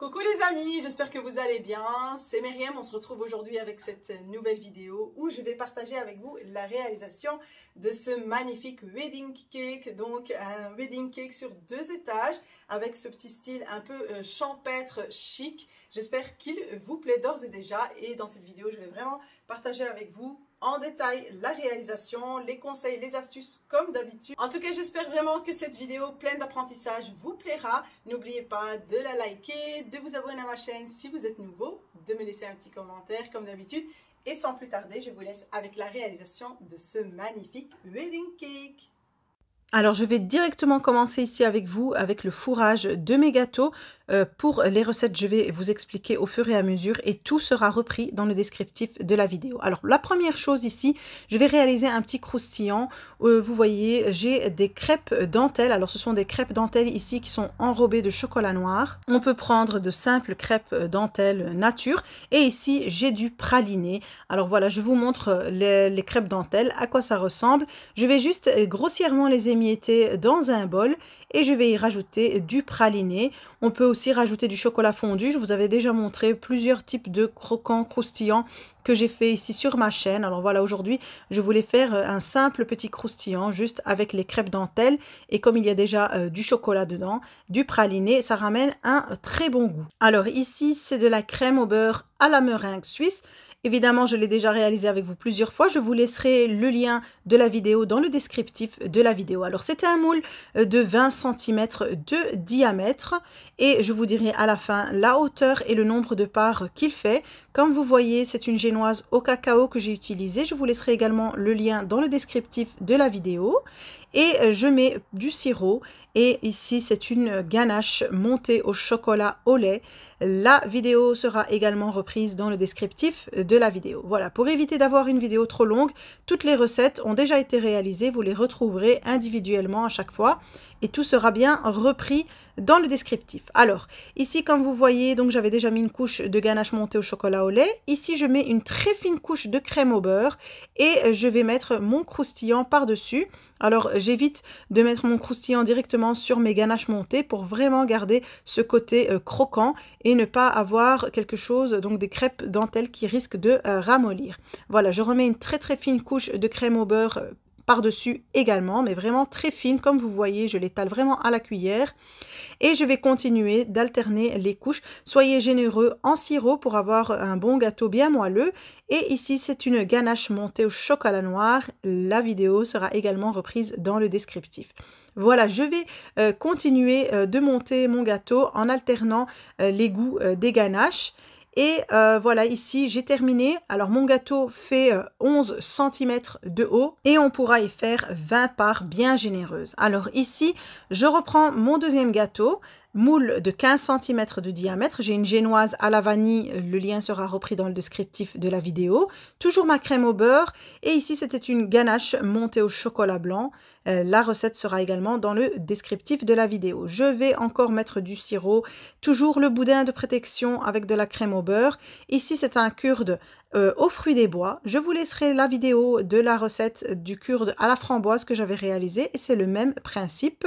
Coucou les amis, j'espère que vous allez bien. C'est Myriam, on se retrouve aujourd'hui avec cette nouvelle vidéo où je vais partager avec vous la réalisation de ce magnifique wedding cake. Donc un wedding cake sur 2 étages avec ce petit style un peu champêtre chic. J'espère qu'il vous plaît d'ores et déjà et dans cette vidéo je vais vraiment partager avec vous en détail la réalisation, les conseils, les astuces comme d'habitude. En tout cas, j'espère vraiment que cette vidéo pleine d'apprentissage vous plaira. N'oubliez pas de la liker, de vous abonner à ma chaîne si vous êtes nouveau, de me laisser un petit commentaire comme d'habitude. Et sans plus tarder, je vous laisse avec la réalisation de ce magnifique wedding cake. Alors, je vais directement commencer ici avec vous, avec le fourrage de mes gâteaux. Pour les recettes, je vais vous expliquer au fur et à mesure et tout sera repris dans le descriptif de la vidéo. Alors, la première chose ici, je vais réaliser un petit croustillant. Vous voyez, j'ai des crêpes dentelles. Alors, ce sont des crêpes dentelles ici qui sont enrobées de chocolat noir. On peut prendre de simples crêpes dentelles nature. Et ici, j'ai du praliné. Alors, voilà, je vous montre les crêpes dentelles, à quoi ça ressemble. Je vais juste grossièrement les émietter dans un bol et je vais y rajouter du praliné. On peut aussi rajouter du chocolat fondu. Je vous avais déjà montré plusieurs types de croquants croustillants que j'ai fait ici sur ma chaîne. Alors voilà, aujourd'hui, je voulais faire un simple petit croustillant juste avec les crêpes dentelles. Et comme il y a déjà du chocolat dedans, du praliné, ça ramène un très bon goût. Alors ici, c'est de la crème au beurre à la meringue suisse. Évidemment, je l'ai déjà réalisé avec vous plusieurs fois. Je vous laisserai le lien de la vidéo dans le descriptif de la vidéo. Alors, c'est un moule de 20 cm de diamètre et je vous dirai à la fin la hauteur et le nombre de parts qu'il fait. Comme vous voyez, c'est une génoise au cacao que j'ai utilisée. Je vous laisserai également le lien dans le descriptif de la vidéo. Et je mets du sirop et ici c'est une ganache montée au chocolat au lait. La vidéo sera également reprise dans le descriptif de la vidéo. Voilà, pour éviter d'avoir une vidéo trop longue, toutes les recettes ont déjà été réalisées. Vous les retrouverez individuellement à chaque fois et tout sera bien repris dans le descriptif. Alors, ici, comme vous voyez, donc j'avais déjà mis une couche de ganache montée au chocolat au lait. Ici, je mets une très fine couche de crème au beurre et je vais mettre mon croustillant par-dessus. Alors, j'évite de mettre mon croustillant directement sur mes ganaches montées pour vraiment garder ce côté croquant et ne pas avoir quelque chose, donc des crêpes dentelles qui risquent de ramollir. Voilà, je remets une très très fine couche de crème au beurre par-dessus également, mais vraiment très fine, comme vous voyez, je l'étale vraiment à la cuillère. Et je vais continuer d'alterner les couches. Soyez généreux en sirop pour avoir un bon gâteau bien moelleux. Et ici, c'est une ganache montée au chocolat noir. La vidéo sera également reprise dans le descriptif. Voilà, je vais continuer de monter mon gâteau en alternant les goûts des ganaches. Et voilà, ici, j'ai terminé. Alors, mon gâteau fait 11 cm de haut et on pourra y faire 20 parts bien généreuses. Alors, ici, je reprends mon deuxième gâteau, moule de 15 cm de diamètre. J'ai une génoise à la vanille, le lien sera repris dans le descriptif de la vidéo. Toujours ma crème au beurre. Et ici, c'était une ganache montée au chocolat blanc. La recette sera également dans le descriptif de la vidéo. Je vais encore mettre du sirop, toujours le boudin de protection avec de la crème au beurre. Ici, c'est un kurde aux fruits des bois. Je vous laisserai la vidéo de la recette du kurde à la framboise que j'avais réalisé et c'est le même principe.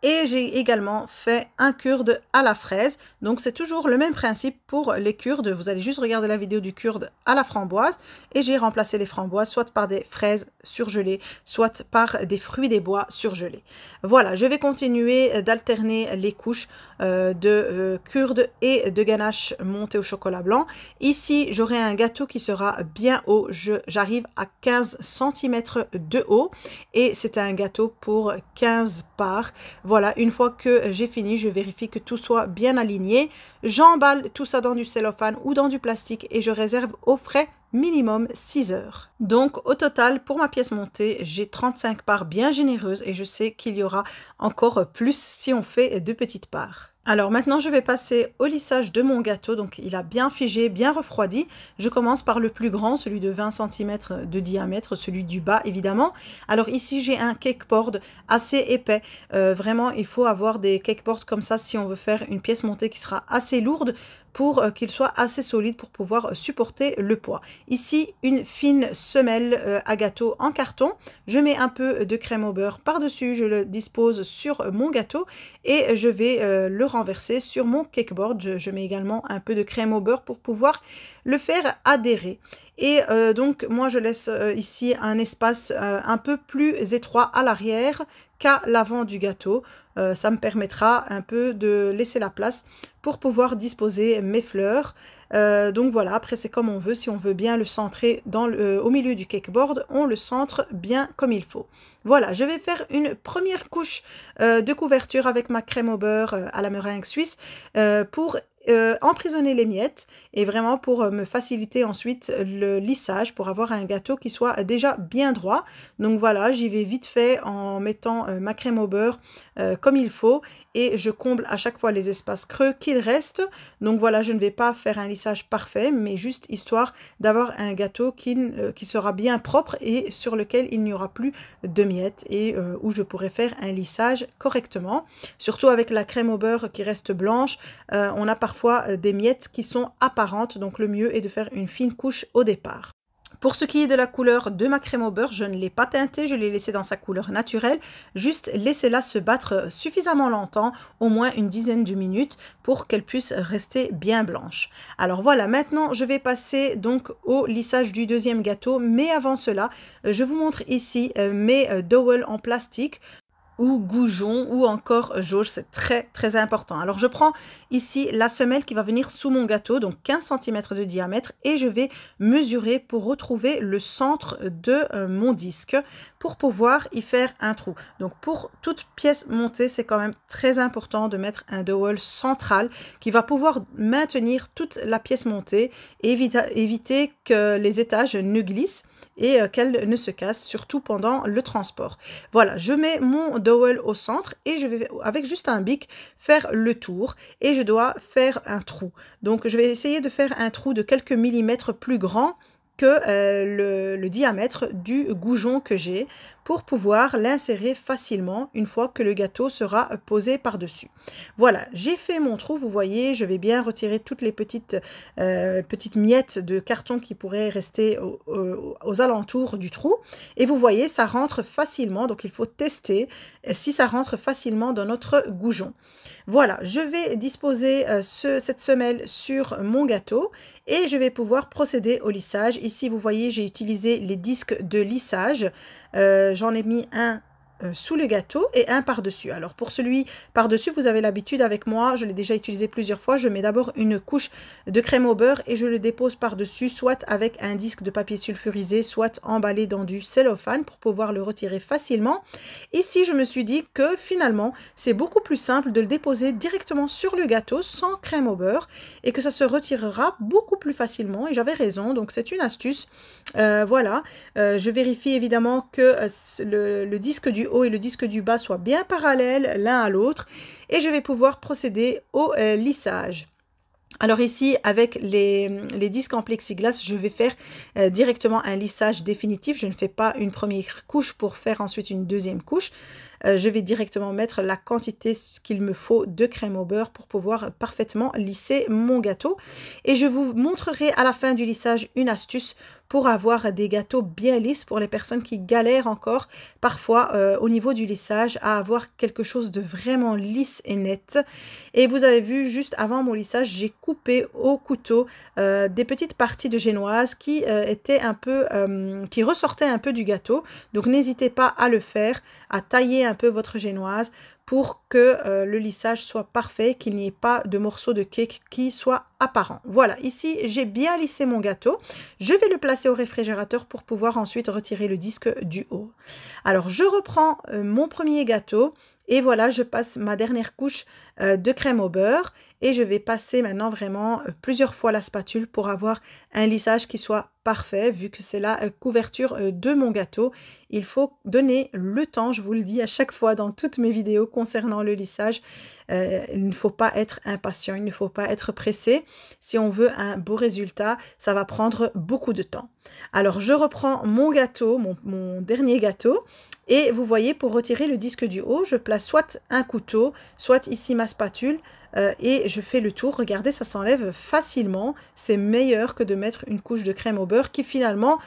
Et j'ai également fait un kurde à la fraise. Donc, c'est toujours le même principe pour les kurdes. Vous allez juste regarder la vidéo du kurde à la framboise et j'ai remplacé les framboises soit par des fraises surgelées, soit par des fruits des bois surgelés. Voilà, je vais continuer d'alterner les couches de kurde et de ganache montée au chocolat blanc. Ici, j'aurai un gâteau qui sera bien haut. J'arrive à 15 cm de haut et c'est un gâteau pour 15 parts. Voilà, une fois que j'ai fini, je vérifie que tout soit bien aligné. J'emballe tout ça dans du cellophane ou dans du plastique et je réserve au frais minimum 6 heures. Donc au total pour ma pièce montée j'ai 35 parts bien généreuses et je sais qu'il y aura encore plus si on fait de petites parts. Alors maintenant je vais passer au lissage de mon gâteau, donc il a bien figé, bien refroidi. Je commence par le plus grand, celui de 20 cm de diamètre, celui du bas évidemment. Alors ici j'ai un cakeboard assez épais, vraiment il faut avoir des cakeboards comme ça si on veut faire une pièce montée qui sera assez lourde pour qu'il soit assez solide pour pouvoir supporter le poids. Ici, une fine semelle à gâteau en carton. Je mets un peu de crème au beurre par-dessus, je le dispose sur mon gâteau et je vais le renverser sur mon cakeboard. Je mets également un peu de crème au beurre pour pouvoir le faire adhérer. Et donc moi je laisse ici un espace un peu plus étroit à l'arrière qu'à l'avant du gâteau. Ça me permettra un peu de laisser la place pour pouvoir disposer mes fleurs. Donc voilà, après c'est comme on veut. Si on veut bien le centrer au milieu du cakeboard, on le centre bien comme il faut. Voilà, je vais faire une première couche de couverture avec ma crème au beurre à la meringue suisse pour emprisonner les miettes et vraiment pour me faciliter ensuite le lissage pour avoir un gâteau qui soit déjà bien droit. Donc voilà, j'y vais vite fait en mettant ma crème au beurre comme il faut et je comble à chaque fois les espaces creux qu'il reste. Donc voilà, je ne vais pas faire un lissage parfait mais juste histoire d'avoir un gâteau qui sera bien propre et sur lequel il n'y aura plus de miettes et où je pourrai faire un lissage correctement. Surtout avec la crème au beurre qui reste blanche, on a parfois des miettes qui sont apparentes, donc le mieux est de faire une fine couche au départ. Pour ce qui est de la couleur de ma crème au beurre, je ne l'ai pas teintée, je l'ai laissée dans sa couleur naturelle. Juste laissez-la se battre suffisamment longtemps, au moins une dizaine de minutes, pour qu'elle puisse rester bien blanche. Alors voilà, maintenant je vais passer donc au lissage du deuxième gâteau, mais avant cela, je vous montre ici mes dowels en plastique ou goujons ou encore jauge, c'est très important. Alors je prends ici la semelle qui va venir sous mon gâteau, donc 15 cm de diamètre et je vais mesurer pour retrouver le centre de mon disque pour pouvoir y faire un trou. Donc pour toute pièce montée, c'est quand même très important de mettre un dowel central qui va pouvoir maintenir toute la pièce montée et éviter que les étages ne glissent et qu'elle ne se casse, surtout pendant le transport. Voilà, je mets mon dowel au centre et je vais, avec juste un bic, faire le tour et je dois faire un trou. Donc, je vais essayer de faire un trou de quelques millimètres plus grand que le diamètre du goujon que j'ai pour pouvoir l'insérer facilement une fois que le gâteau sera posé par-dessus. Voilà, j'ai fait mon trou, vous voyez, je vais bien retirer toutes les petites miettes de carton qui pourraient rester aux alentours du trou. Et vous voyez, ça rentre facilement, donc il faut tester si ça rentre facilement dans notre goujon. Voilà, je vais disposer cette semelle sur mon gâteau et je vais pouvoir procéder au lissage. Ici, vous voyez, j'ai utilisé les disques de lissage. J'en ai mis un sous le gâteau et un par-dessus. Alors pour celui par-dessus, vous avez l'habitude avec moi, je l'ai déjà utilisé plusieurs fois, je mets d'abord une couche de crème au beurre et je le dépose par-dessus, soit avec un disque de papier sulfurisé, soit emballé dans du cellophane pour pouvoir le retirer facilement. Ici, je me suis dit que finalement, c'est beaucoup plus simple de le déposer directement sur le gâteau sans crème au beurre et que ça se retirera beaucoup plus facilement et j'avais raison, donc c'est une astuce. Voilà, je vérifie évidemment que le disque du haut et le disque du bas soient bien parallèles l'un à l'autre et je vais pouvoir procéder au lissage. Alors ici, avec les disques en plexiglas, je vais faire directement un lissage définitif. Je ne fais pas une première couche pour faire ensuite une deuxième couche. Je vais directement mettre la quantité qu'il me faut de crème au beurre pour pouvoir parfaitement lisser mon gâteau. Et je vous montrerai à la fin du lissage une astuce pour avoir des gâteaux bien lisses pour les personnes qui galèrent encore parfois au niveau du lissage à avoir quelque chose de vraiment lisse et net. Et vous avez vu juste avant mon lissage, j'ai coupé au couteau des petites parties de génoise qui étaient un peu, qui ressortaient un peu du gâteau. Donc n'hésitez pas à le faire, à tailler un peu votre génoise pour que le lissage soit parfait, qu'il n'y ait pas de morceaux de cake qui soient apparents. Voilà, ici j'ai bien lissé mon gâteau. Je vais le placer au réfrigérateur pour pouvoir ensuite retirer le disque du haut. Alors je reprends mon premier gâteau et voilà, je passe ma dernière couche de crème au beurre et je vais passer maintenant vraiment plusieurs fois la spatule pour avoir un lissage qui soit parfait. Vu que c'est la couverture de mon gâteau, il faut donner le temps, je vous le dis à chaque fois dans toutes mes vidéos concernant le lissage. Il ne faut pas être impatient, il ne faut pas être pressé. Si on veut un beau résultat, ça va prendre beaucoup de temps. Alors je reprends mon gâteau, mon dernier gâteau. Et vous voyez, pour retirer le disque du haut, je place soit un couteau, soit ici ma spatule et je fais le tour. Regardez, ça s'enlève facilement. C'est meilleur que de mettre une couche de crème au beurre qui finalement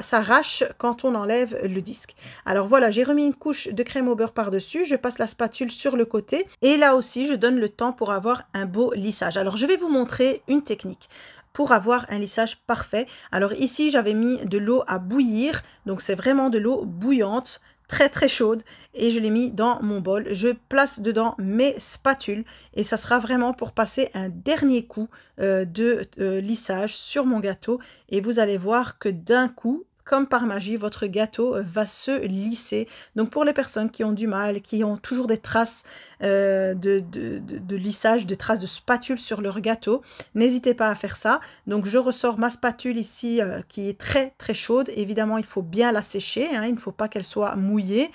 s'arrache quand on enlève le disque. Alors voilà, j'ai remis une couche de crème au beurre par-dessus. Je passe la spatule sur le côté et là aussi, je donne le temps pour avoir un beau lissage. Alors je vais vous montrer une technique pour avoir un lissage parfait. Alors ici, j'avais mis de l'eau à bouillir, donc c'est vraiment de l'eau bouillante, très très chaude, et je l'ai mis dans mon bol. Je place dedans mes spatules et ça sera vraiment pour passer un dernier coup de lissage sur mon gâteau, et vous allez voir que d'un coup, comme par magie, votre gâteau va lisser. Donc pour les personnes qui ont du mal, qui ont toujours des traces de lissage, des traces de spatule sur leur gâteau, n'hésitez pas à faire ça. Donc je ressors ma spatule ici qui est très très chaude. Évidemment, il faut bien la sécher, hein, il ne faut pas qu'elle soit mouillée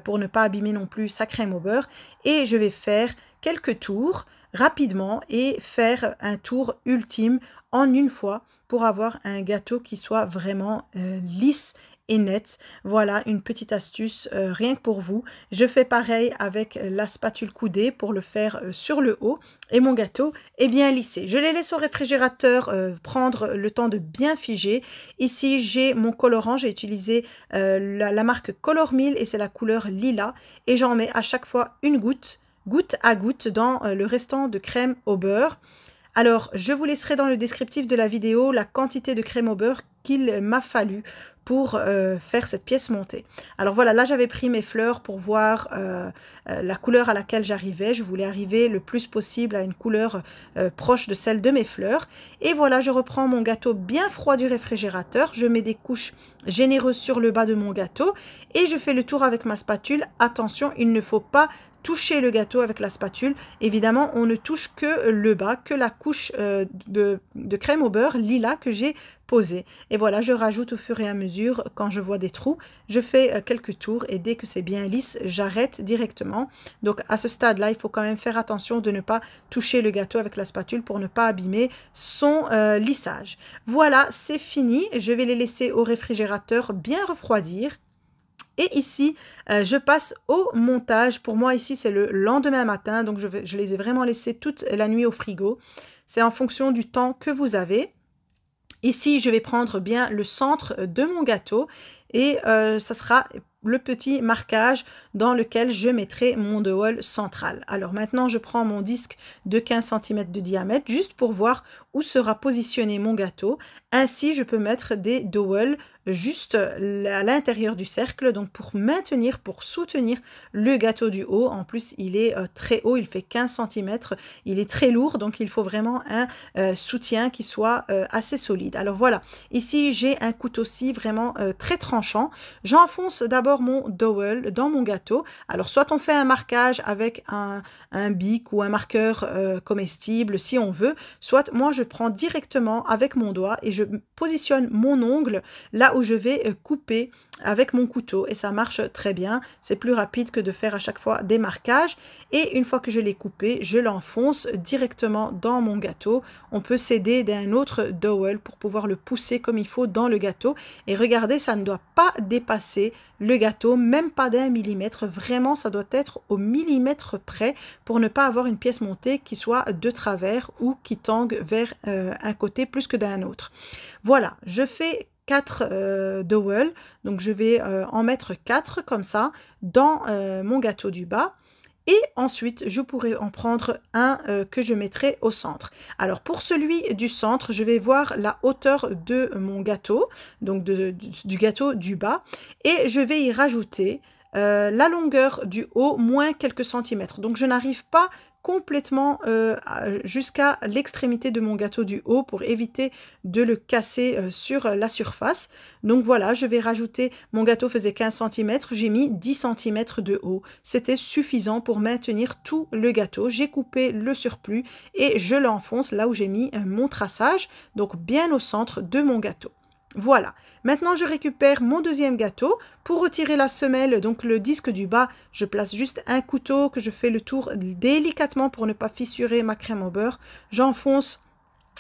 pour ne pas abîmer non plus sa crème au beurre. Et je vais faire quelques tours rapidement et faire un tour ultime en une fois pour avoir un gâteau qui soit vraiment lisse et net. Voilà une petite astuce rien que pour vous. Je fais pareil avec la spatule coudée pour le faire sur le haut et mon gâteau est bien lissé. Je les laisse au réfrigérateur prendre le temps de bien figer. Ici j'ai mon colorant, j'ai utilisé la marque Color Meal et c'est la couleur lilas et j'en mets à chaque fois une goutte à goutte dans le restant de crème au beurre. Alors, je vous laisserai dans le descriptif de la vidéo la quantité de crème au beurre qu'il m'a fallu pour faire cette pièce montée. Alors voilà, là j'avais pris mes fleurs pour voir la couleur à laquelle j'arrivais. Je voulais arriver le plus possible à une couleur proche de celle de mes fleurs. Et voilà, je reprends mon gâteau bien froid du réfrigérateur. Je mets des couches généreuses sur le bas de mon gâteau et je fais le tour avec ma spatule. Attention, il ne faut pas toucher le gâteau avec la spatule. Évidemment, on ne touche que le bas, que la couche de crème au beurre lilas que j'ai posée. Et voilà, je rajoute au fur et à mesure quand je vois des trous. Je fais quelques tours et dès que c'est bien lisse, j'arrête directement. Donc à ce stade-là, il faut quand même faire attention de ne pas toucher le gâteau avec la spatule pour ne pas abîmer son lissage. Voilà, c'est fini. Je vais les laisser au réfrigérateur bien refroidir. Et ici, je passe au montage. Pour moi, ici, c'est le lendemain matin. Donc, je les ai vraiment laissés toute la nuit au frigo. C'est en fonction du temps que vous avez. Ici, je vais prendre bien le centre de mon gâteau. Et ça sera le petit marquage dans lequel je mettrai mon dowel central. Alors maintenant, je prends mon disque de 15 cm de diamètre juste pour voir où sera positionné mon gâteau. Ainsi, je peux mettre des dowels juste à l'intérieur du cercle, donc pour maintenir, pour soutenir le gâteau du haut. En plus, il est très haut, il fait 15 cm, il est très lourd, donc il faut vraiment un soutien qui soit assez solide. Alors voilà, ici j'ai un couteau-scie vraiment très tranchant. J'enfonce d'abord mon dowel dans mon gâteau. Alors soit on fait un marquage avec un bic ou un marqueur comestible si on veut, soit moi je prends directement avec mon doigt et je positionne mon ongle là où je vais couper avec mon couteau et ça marche très bien. C'est plus rapide que de faire à chaque fois des marquages et une fois que je l'ai coupé, je l'enfonce directement dans mon gâteau. On peut s'aider d'un autre dowel pour pouvoir le pousser comme il faut dans le gâteau et regardez, ça ne doit pas dépasser le gâteau, même pas d'1 millimètre. Vraiment, ça doit être au millimètre près pour ne pas avoir une pièce montée qui soit de travers ou qui tangue vers un côté plus que d'un autre. Voilà, je fais 4 dowels, donc je vais en mettre 4 comme ça dans mon gâteau du bas. Et ensuite, je pourrais en prendre un que je mettrai au centre. Alors, pour celui du centre, je vais voir la hauteur de mon gâteau, donc du gâteau du bas. Et je vais y rajouter la longueur du haut moins quelques centimètres. Donc, je n'arrive pas complètement jusqu'à l'extrémité de mon gâteau du haut pour éviter de le casser sur la surface. Donc voilà, je vais rajouter, mon gâteau faisait 15 cm, j'ai mis 10 cm de haut. C'était suffisant pour maintenir tout le gâteau. J'ai coupé le surplus et je l'enfonce là où j'ai mis mon traçage, donc bien au centre de mon gâteau. Voilà, maintenant je récupère mon deuxième gâteau. Pour retirer la semelle, donc le disque du bas, je place juste un couteau que je fais le tour délicatement pour ne pas fissurer ma crème au beurre. J'enfonce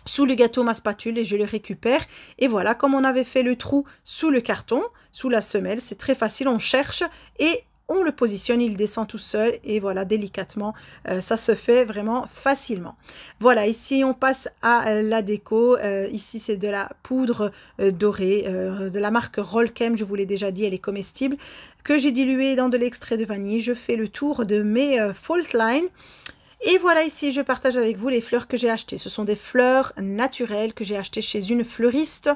sous le gâteau ma spatule et je le récupère. Et voilà, comme on avait fait le trou sous le carton, sous la semelle, c'est très facile, on cherche et on le positionne, il descend tout seul et voilà, délicatement, ça se fait vraiment facilement. Voilà, ici on passe à la déco. Ici c'est de la poudre dorée de la marque Rollchem, je vous l'ai déjà dit, elle est comestible, que j'ai diluée dans de l'extrait de vanille. Je fais le tour de mes fault lines. Et voilà, ici je partage avec vous les fleurs que j'ai achetées. Ce sont des fleurs naturelles que j'ai achetées chez une fleuriste.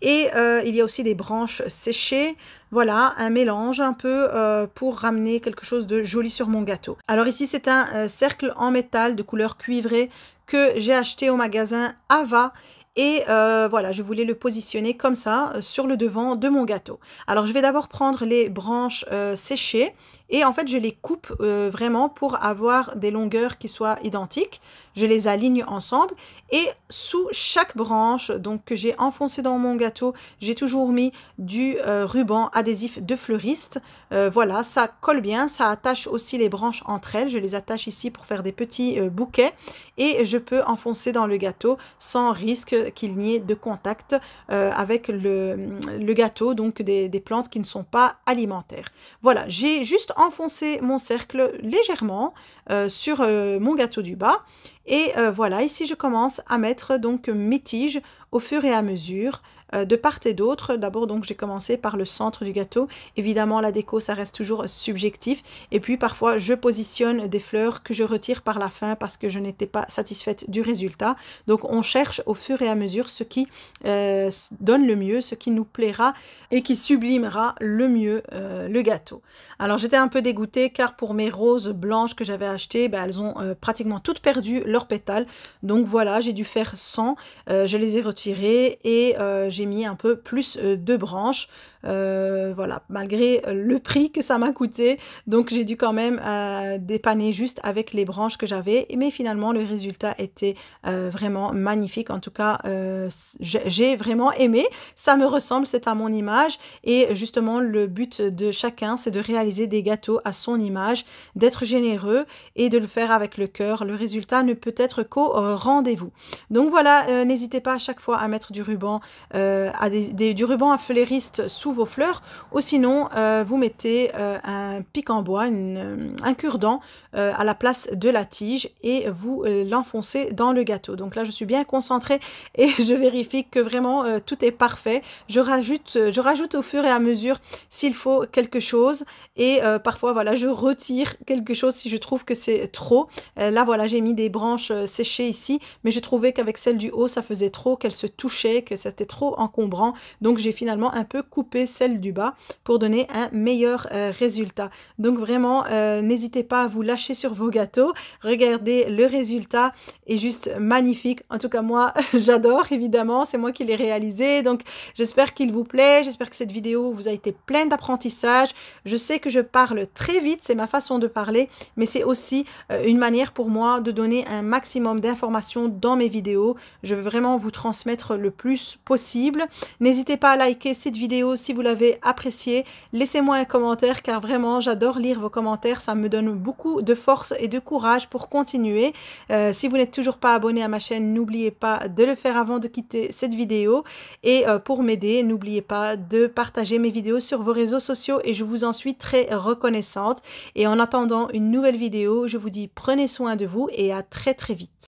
Et il y a aussi des branches séchées. Voilà, un mélange un peu pour ramener quelque chose de joli sur mon gâteau. Alors ici c'est un cercle en métal de couleur cuivrée que j'ai acheté au magasin Ava. Et voilà, je voulais le positionner comme ça sur le devant de mon gâteau. Alors je vais d'abord prendre les branches séchées et en fait je les coupe vraiment pour avoir des longueurs qui soient identiques. Je les aligne ensemble et sous chaque branche donc que j'ai enfoncé dans mon gâteau, j'ai toujours mis du ruban adhésif de fleuriste. Voilà, ça colle bien, ça attache aussi les branches entre elles. Je les attache ici pour faire des petits bouquets et je peux enfoncer dans le gâteau sans risque qu'il n'y ait de contact avec le gâteau, donc des plantes qui ne sont pas alimentaires. Voilà, j'ai juste enfoncé mon cercle légèrement sur mon gâteau du bas. Et voilà, ici je commence à mettre donc mes tiges au fur et à mesure de part et d'autre. D'abord donc j'ai commencé par le centre du gâteau. Évidemment la déco ça reste toujours subjectif. Et puis parfois je positionne des fleurs que je retire par la fin parce que je n'étais pas satisfaite du résultat. Donc on cherche au fur et à mesure ce qui donne le mieux, ce qui nous plaira et qui sublimera le mieux le gâteau. Alors j'étais un peu dégoûtée car pour mes roses blanches que j'avais achetées, ben, elles ont pratiquement toutes perdu leurs pétales. Donc voilà, j'ai dû faire 100. Je les ai retirées et j'ai mis un peu plus de branches. Voilà, malgré le prix que ça m'a coûté, donc j'ai dû quand même dépanner juste avec les branches que j'avais, mais finalement le résultat était vraiment magnifique. En tout cas j'ai vraiment aimé, ça me ressemble, c'est à mon image et justement le but de chacun c'est de réaliser des gâteaux à son image, d'être généreux et de le faire avec le cœur. Le résultat ne peut être qu'au rendez-vous. Donc voilà, n'hésitez pas à chaque fois à mettre du ruban du ruban à fleuriste sous vos fleurs, ou sinon vous mettez un pic en bois, un cure-dent à la place de la tige et vous l'enfoncez dans le gâteau. Donc là je suis bien concentrée et je vérifie que vraiment tout est parfait. Je rajoute au fur et à mesure s'il faut quelque chose et parfois voilà je retire quelque chose si je trouve que c'est trop. Là voilà j'ai mis des branches séchées ici, mais je trouvais qu'avec celle du haut ça faisait trop, qu'elle se touchait, que c'était trop encombrant, donc j'ai finalement un peu coupé celle du bas pour donner un meilleur résultat. Donc vraiment n'hésitez pas à vous lâcher sur vos gâteaux, regardez le résultat est juste magnifique. En tout cas moi j'adore, évidemment c'est moi qui l'ai réalisé, donc j'espère qu'il vous plaît, j'espère que cette vidéo vous a été pleine d'apprentissage. Je sais que je parle très vite, c'est ma façon de parler, mais c'est aussi une manière pour moi de donner un maximum d'informations dans mes vidéos. Je veux vraiment vous transmettre le plus possible. N'hésitez pas à liker cette vidéo si vous l'avez appréciée. Laissez-moi un commentaire car vraiment j'adore lire vos commentaires, ça me donne beaucoup de force et de courage pour continuer. Si vous n'êtes toujours pas abonné à ma chaîne, n'oubliez pas de le faire avant de quitter cette vidéo. Et pour m'aider, n'oubliez pas de partager mes vidéos sur vos réseaux sociaux et je vous en suis très reconnaissante. Et en attendant une nouvelle vidéo, je vous dis prenez soin de vous et à très très vite.